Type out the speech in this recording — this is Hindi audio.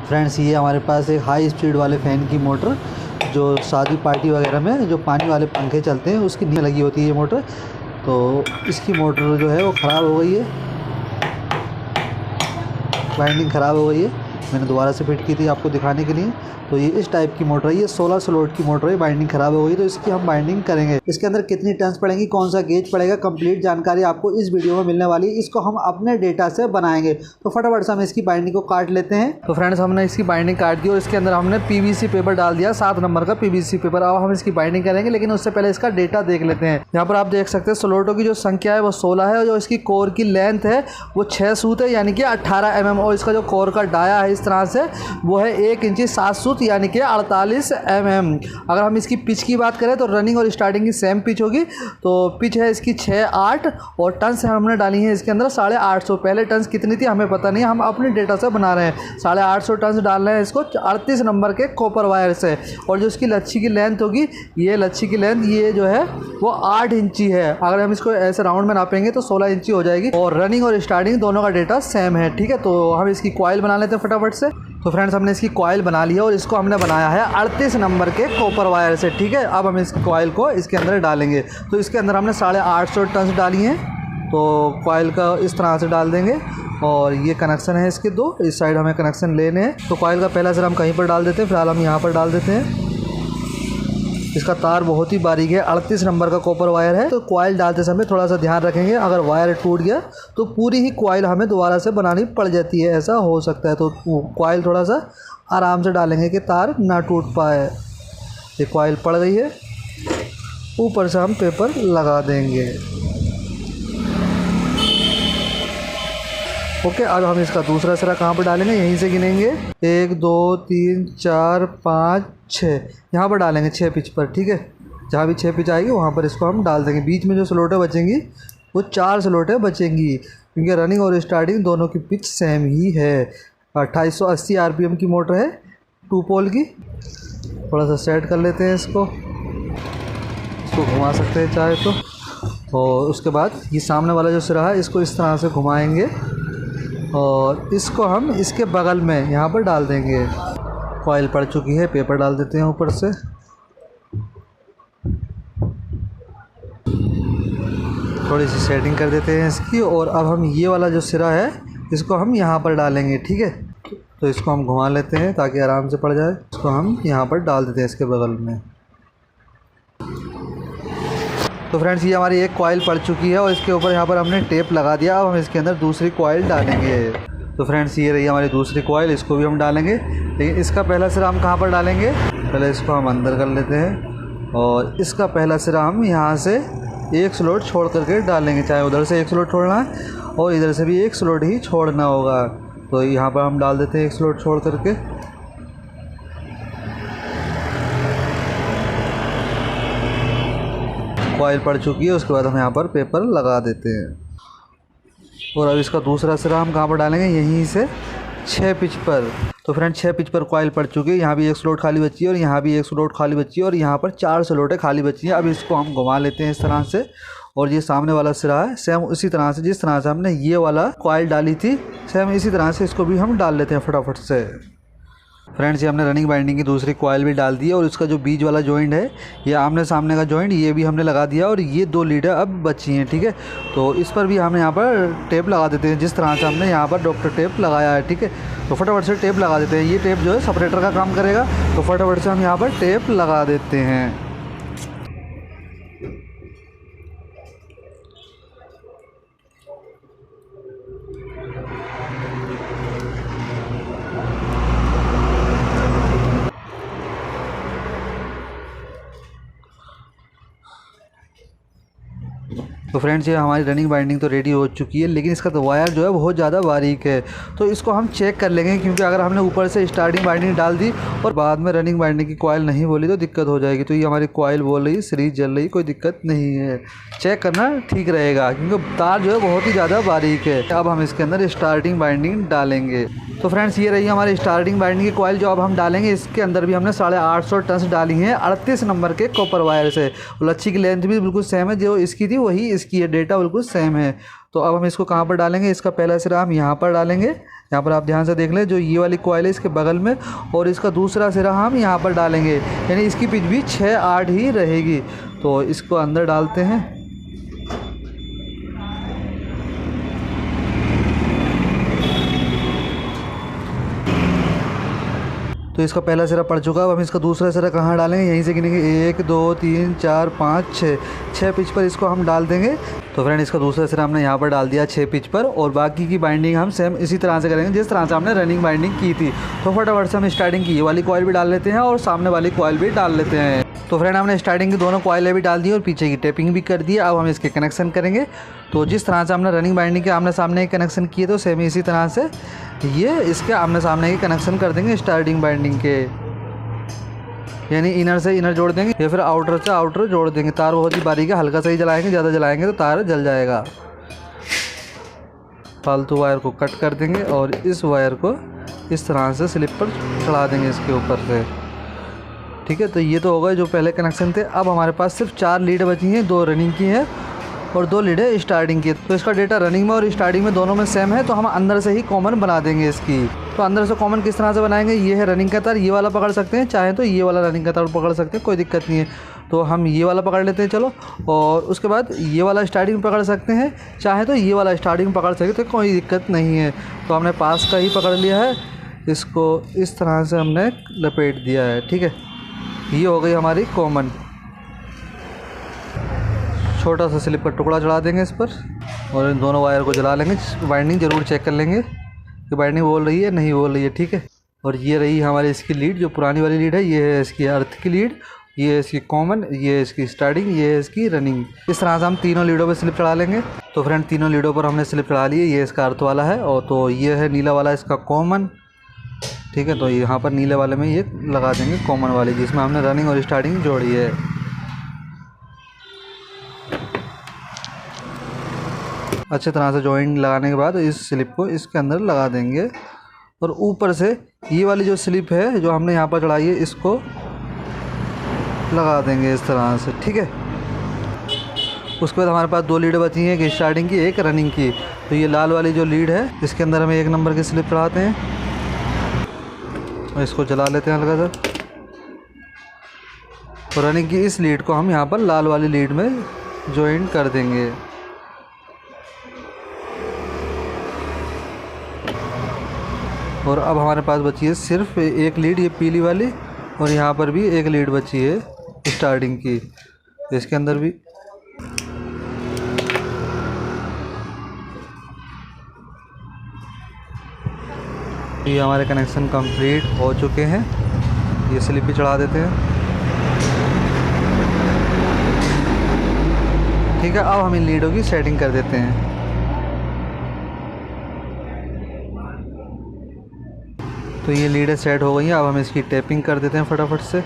फ्रेंड्स ये हमारे पास एक हाई स्पीड वाले फ़ैन की मोटर जो शादी पार्टी वगैरह में जो पानी वाले पंखे चलते हैं उसकी नीचे लगी होती है ये मोटर। तो इसकी मोटर जो है वो ख़राब हो गई है, वाइंडिंग ख़राब हो गई है। मैंने दोबारा से फिट की थी आपको दिखाने के लिए। तो ये इस टाइप की मोटर है, ये 16 स्लॉट की मोटर है। बाइंडिंग ख़राब हो गई तो इसकी हम बाइंडिंग करेंगे। इसके अंदर कितनी टर्न्स पड़ेंगी, कौन सा गेज पड़ेगा, कंप्लीट जानकारी आपको इस वीडियो में मिलने वाली है। इसको हम अपने डेटा से बनाएंगे। तो फटाफट से हम इसकी बाइंडिंग को काट लेते हैं। तो फ्रेंड्स हमने इसकी बाइंडिंग काट दी और इसके अंदर हमने PVC पेपर डाल दिया, 7 नंबर का PVC पेपर। अब हम इसकी बाइंडिंग करेंगे, लेकिन उससे पहले इसका डेटा देख लेते हैं। यहाँ पर आप देख सकते हैं स्लॉटों की जो संख्या है वो 16 है और जो इसकी कोर की लेंथ है वो 6 सूत है, यानी कि 18 mm। और इसका जो कोर का डाया है इस तरह से वो है 1 इंची 7 सूत, यानी कि 48 mm। अगर हम इसकी पिच की बात करें तो रनिंग और स्टार्टिंग की सेम पिच होगी। तो पिच है इसकी 6, 8 और टन्स हमने डाली है इसके अंदर 850। पहले टन्स कितनी थी हमें पता नहीं, हम अपने डेटा से बना रहे हैं। 850 टन्स डाल रहे हैं इसको 38 नंबर के कॉपर वायर से। और जो इसकी लच्छी की लेंथ होगी, ये लच्छी की लेंथ ये जो है वो 8 इंची है। अगर हम इसको ऐसे राउंड में नापेंगे तो 16 इंची हो जाएगी। और रनिंग और स्टार्टिंग दोनों का डेटा सेम है, ठीक है। तो हम इसकी कॉइल बना लेते हैं फटाफट से। तो फ्रेंड्स हमने इसकी कॉइल बना लिया और इसको हमने बनाया है 38 नंबर के कॉपर वायर से, ठीक है। अब हम इस कॉइल को इसके अंदर डालेंगे। तो इसके अंदर हमने 850 टन्स डाली हैं। तो कॉइल का इस तरह से डाल देंगे और ये कनेक्शन है इसके 2, इस साइड हमें कनेक्शन लेने हैं। तो कॉइल का पहला सिरा हम कहीं पर डाल देते हैं, फिलहाल हम यहाँ पर डाल देते हैं। इसका तार बहुत ही बारीक है, 38 नंबर का कॉपर वायर है। तो कॉइल डालते समय थोड़ा सा ध्यान रखेंगे, अगर वायर टूट गया तो पूरी ही कॉइल हमें दोबारा से बनानी पड़ जाती है, ऐसा हो सकता है। तो कॉइल थोड़ा सा आराम से डालेंगे कि तार ना टूट पाए। ये कॉइल पड़ गई है, ऊपर से हम पेपर लगा देंगे। ओके, अब हम इसका दूसरा सिरा कहाँ पर डालेंगे, यहीं से गिनेंगे 1 2 3 4 5 6, यहाँ पर डालेंगे 6 पिच पर, ठीक है। जहाँ भी 6 पिच आएगी वहाँ पर इसको हम डाल देंगे। बीच में जो स्लॉटें बचेंगी वो 4 स्लॉटें बचेंगी, क्योंकि रनिंग और स्टार्टिंग दोनों की पिच सेम ही है। 2880 RPM की मोटर है 2 पोल की। थोड़ा सा सेट कर लेते हैं इसको घुमा सकते हैं चाहे तो। और उसके बाद ये सामने वाला जो सिरा है इसको इस तरह से घुमाएंगे और इसको हम इसके बगल में यहाँ पर डाल देंगे। कॉइल पड़ चुकी है, पेपर डाल देते हैं ऊपर से। थोड़ी सी सेटिंग कर देते हैं इसकी। और अब हम ये वाला जो सिरा है इसको हम यहाँ पर डालेंगे, ठीक है। तो इसको हम घुमा लेते हैं ताकि आराम से पड़ जाए। इसको हम यहाँ पर डाल देते हैं इसके बगल में। तो फ्रेंड्स ये हमारी एक कॉइल पड़ चुकी है और इसके ऊपर यहाँ पर हमने टेप लगा दिया। अब हम इसके अंदर दूसरी कॉइल डालेंगे। तो फ्रेंड्स ये रही हमारी दूसरी कॉइल, इसको भी हम डालेंगे। लेकिन इसका पहला सिरा हम कहाँ पर डालेंगे, पहले इसको हम अंदर कर लेते हैं और इसका पहला सिरा हम यहाँ से एक स्लॉट छोड़ करके डालेंगे। चाहे उधर से एक स्लॉट छोड़ना है और इधर से भी एक स्लॉट ही छोड़ना होगा। तो यहाँ पर हम डाल देते हैं एक स्लॉट छोड़ करके। कॉइल पड़ चुकी है, उसके बाद हम यहाँ पर पेपर लगा देते हैं। और अब इसका दूसरा सिरा हम कहाँ पर डालेंगे, यहीं से 6 पिच पर। तो फ्रेंड 6 पिच पर कॉइल पड़ चुकी है। यहाँ भी एक स्लॉट खाली बची है और यहाँ भी एक स्लॉट खाली बची है और यहाँ पर 4 स्लॉटें खाली बची हैं। अब इसको हम घुमा लेते हैं इस तरह से। और ये सामने वाला सिरा है सेम उसी तरह से जिस तरह से हमने ये वाला कॉइल डाली थी, सेम इसी तरह से इसको भी हम डाल लेते हैं फटाफट से। फ्रेंड्स ये हमने रनिंग बाइंडिंग की दूसरी कॉइल भी डाल दी है और इसका जो बीच वाला जॉइंट है, ये आमने सामने का जॉइंट, ये भी हमने लगा दिया। और ये 2 लीडें अब बची हैं, ठीक है। तो इस पर भी हम यहाँ पर टेप लगा देते हैं, जिस तरह से हमने यहाँ पर डॉक्टर टेप लगाया है, ठीक है। तो फटाफट से टेप लगा देते हैं। ये टेप जो है सेपरेटर का काम करेगा, तो फटाफट से हम यहाँ पर टेप लगा देते हैं। तो फ्रेंड्स ये हमारी रनिंग बाइंडिंग तो रेडी हो चुकी है, लेकिन इसका तो वायर जो है बहुत ज़्यादा बारीक है। तो इसको हम चेक कर लेंगे, क्योंकि अगर हमने ऊपर से स्टार्टिंग बाइंडिंग डाल दी और बाद में रनिंग बाइंडिंग की कॉइल नहीं बोली तो दिक्कत हो जाएगी। तो ये हमारी कॉइल बोल रही, सीरीज जल रही, कोई दिक्कत नहीं है। चेक करना ठीक रहेगा, क्योंकि तार जो है बहुत ही ज़्यादा बारीक है। अब हम इसके अंदर स्टार्टिंग बाइंडिंग डालेंगे। तो फ्रेंड्स ये रही हमारी स्टार्टिंग बाइंडिंग की कॉइल जो अब हम डालेंगे। इसके अंदर भी हमने 850 टन्स डाली हैं 38 नंबर के कॉपर वायर से। लच्छी की लेंथ भी बिल्कुल सेम है, जो इसकी थी वही इसकी है, डेटा बिल्कुल सेम है। तो अब हम इसको कहाँ पर डालेंगे, इसका पहला सिरा हम यहाँ पर डालेंगे, यहाँ पर आप ध्यान से देख लें, जो ये वाली कॉइल है इसके बगल में, और इसका दूसरा सिरा हम यहाँ पर डालेंगे, यानी इसकी पिच भी 6-8 ही रहेगी। तो इसको अंदर डालते हैं। तो इसका पहला सिरा पड़ चुका है। अब हम इसका दूसरा सिरा कहाँ डालेंगे, यहीं से गिनेंगे 1 2 3 4 5 6 पिच पर इसको हम डाल देंगे। तो फ्रेंड इसका दूसरा सिरा हमने यहाँ पर डाल दिया 6 पिच पर, और बाकी की बाइंडिंग हम सेम इसी तरह से करेंगे जिस तरह से हमने रनिंग बाइंडिंग की थी। तो फटाफट से हम स्टार्टिंग की ये वाली कॉइल भी डाल लेते हैं और सामने वाली कॉइल भी डाल लेते हैं। तो फ्रेंड हमने स्टार्टिंग की दोनों कॉइलें भी डाल दी और पीछे की टेपिंग भी कर दी। अब हम इसके कनेक्शन करेंगे। तो जिस तरह से हमने रनिंग बाइंडिंग के आमने सामने के कनेक्शन किए, तो सेम इसी तरह से ये इसके आमने सामने के कनेक्शन कर देंगे स्टार्टिंग बाइंडिंग के, यानी इनर से इनर जोड़ देंगे या फिर आउटर से आउटर जोड़ देंगे। तार बहुत ही बारीक है, हल्का सा ही जलाएंगे, ज़्यादा जलाएंगे तो तार जल जाएगा। फालतू वायर को कट कर देंगे और इस वायर को इस तरह से स्लिप पर चढ़ा देंगे इसके ऊपर से। ठीक है, तो ये तो हो गए जो पहले कनेक्शन थे। अब हमारे पास सिर्फ 4 लीड बची हैं, 2 रनिंग की हैं और 2 लीड है स्टार्टिंग की। तो इसका डेटा रनिंग में और स्टार्टिंग में दोनों में सेम है, तो हम अंदर से ही कॉमन बना देंगे इसकी। तो अंदर से कॉमन किस तरह से बनाएंगे, ये है रनिंग का तार, ये वाला पकड़ सकते हैं, चाहे तो ये वाला रनिंग का तार पकड़ सकते हैं, कोई दिक्कत नहीं है। तो हम ये वाला पकड़ लेते हैं चलो, और उसके बाद ये वाला स्टार्टिंग पकड़ सकते हैं, चाहे तो ये वाला स्टार्टिंग पकड़ सकते, तो कोई दिक्कत नहीं है। तो हमने पास का ही पकड़ लिया है, इसको इस तरह से हमने लपेट दिया है। ठीक है, ये हो गई हमारी कॉमन। छोटा सा स्लिप का टुकड़ा चढ़ा देंगे इस पर और इन दोनों वायर को जला लेंगे। बाइंडिंग ज़रूर चेक कर लेंगे कि बाइंडिंग बोल रही है नहीं बोल रही है। ठीक है, और ये रही हमारी इसकी लीड, जो पुरानी वाली लीड है, ये है इसकी अर्थ की लीड, ये है इसकी कॉमन, ये है इसकी स्टार्टिंग, ये है इसकी रनिंग। इस तरह से हम तीनों लीडों पर स्लिप चढ़ा लेंगे। तो फ्रेंड तीनों लीडों पर हमने स्लिप चढ़ा ली है। ये इसका अर्थ वाला है, और तो ये है नीला वाला इसका कॉमन। ठीक है, तो यहाँ पर नीले वाले में ये लगा देंगे कॉमन वाली, जिसमें हमने रनिंग और स्टार्टिंग जोड़ी है। अच्छे तरह से जॉइंट लगाने के बाद इस स्लिप को इसके अंदर लगा देंगे, और ऊपर से ये वाली जो स्लिप है जो हमने यहाँ पर चढ़ाई है, इसको लगा देंगे इस तरह से। ठीक है, उसके बाद हमारे पास 2 लीड बची हैं, एक स्टार्टिंग की एक रनिंग की। तो ये लाल वाली जो लीड है, इसके अंदर हम 1 नंबर की स्लिप चढ़ाते हैं और इसको जला लेते हैं हल्का सा। और रनिंग की इस लीड को हम यहाँ पर लाल वाली लीड में जॉइंट कर देंगे। और अब हमारे पास बची है सिर्फ एक लीड, ये पीली वाली, और यहाँ पर भी एक लीड बची है स्टार्टिंग की, इसके अंदर भी। ये हमारे कनेक्शन कंप्लीट हो चुके हैं। ये स्लिप भी चढ़ा देते हैं। ठीक है, अब हम इन लीडों की सेटिंग कर देते हैं। तो ये लीडें सेट हो गई हैं। अब हम इसकी टेपिंग कर देते हैं फटाफट से।